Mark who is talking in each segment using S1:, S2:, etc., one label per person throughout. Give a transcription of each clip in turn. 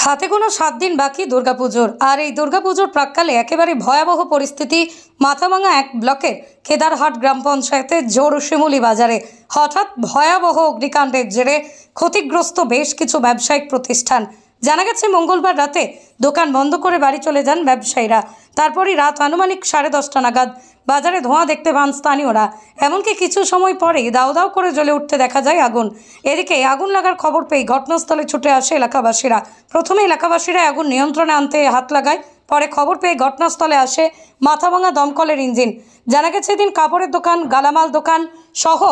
S1: হাতে কোনো 7 দিন বাকি দুর্গাপুজোর। আর এই দুর্গাপুজোর প্রাক্কালে একেবারে ভয়াবহ পরিস্থিতি মাথাভাঙা 1 ব্লকের কেদারহাট গ্রাম পঞ্চায়েতের জোরশিমুলি বাজারে। হঠাৎ ভয়াবহ অগ্নিকাণ্ডের জেরে ক্ষতিগ্রস্ত বেশ কিছু ব্যবসায়িক প্রতিষ্ঠান। জানা গেছে মঙ্গলবার রাতে দোকান বন্ধ করে বাড়ি চলে যান ব্যবসায়ীরা। তারপরই রাত আনুমানিক 10:30 নাগাদ বাজারে ধোঁয়া দেখতে পান স্থানীয়রা। এমনকি কিছু সময় পরেই দাউ দাউ করে জ্বলে উঠতে দেখা যায় আগুন। এদিকে আগুন লাগার খবর পেয়ে ঘটনাস্থলে ছুটে আসে এলাকাবাসীরা। প্রথমে এলাকাবাসীরা আগুন নিয়ন্ত্রণে আনতে হাত লাগায়, পরে খবর পেয়ে ঘটনাস্থলে আসে মাথাভাঙা দমকলের ইঞ্জিন। জানা গেছে এদিন কাপড়ের দোকান, গালামাল দোকান সহ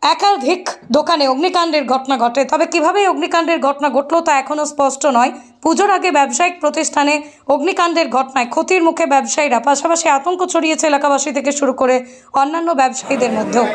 S1: একাধিক দোকানে অগ্নিকাণ্ডের ঘটনা ঘটে। তবে কিভাবে অগ্নিকাণ্ডের ঘটনা ঘটল তা এখনও স্পষ্ট নয়। পুজোর আগে ব্যবসায়িক প্রতিষ্ঠানে অগ্নিকাণ্ডের ঘটনায় ক্ষতির মুখে ব্যবসায়ীরা, পাশাপাশি আতঙ্ক ছড়িয়েছে এলাকাবাসী থেকে শুরু করে অন্যান্য ব্যবসায়ীদের মধ্যেও।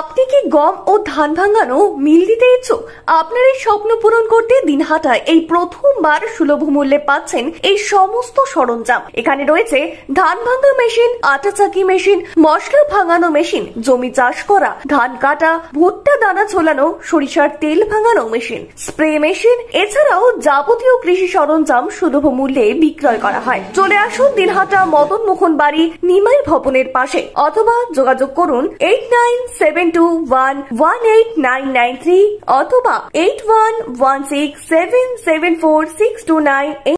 S2: আপনি কি গম ও ধান ভাঙানো মিল দিতে ইচ্ছুক? আপনার এই স্বপ্ন পূরণ করতে দিনহাটায় এই প্রথমবার সুলভ মূল্যে পাচ্ছেন এই সমস্ত সরঞ্জাম। এখানে রয়েছে ধান ভাঙা মেশিন, আটা চাকি মেশিন, মশলা ভাঙানো মেশিন, জমি চাষ করা, ধান কাটা, ভুট্টা দানা ছোলানো, সরিষার তেল ভাঙানো মেশিন, স্প্রে মেশিন, এছাড়াও যাবতীয় কৃষি সরঞ্জাম সুলভ মূল্যে বিক্রয় করা হয়। চলে আসুন দিনহাটা মদন মোহন বাড়ি নিমাই ভবনের পাশে, অথবা যোগাযোগ করুন 8972118993 অথবা 8116774629।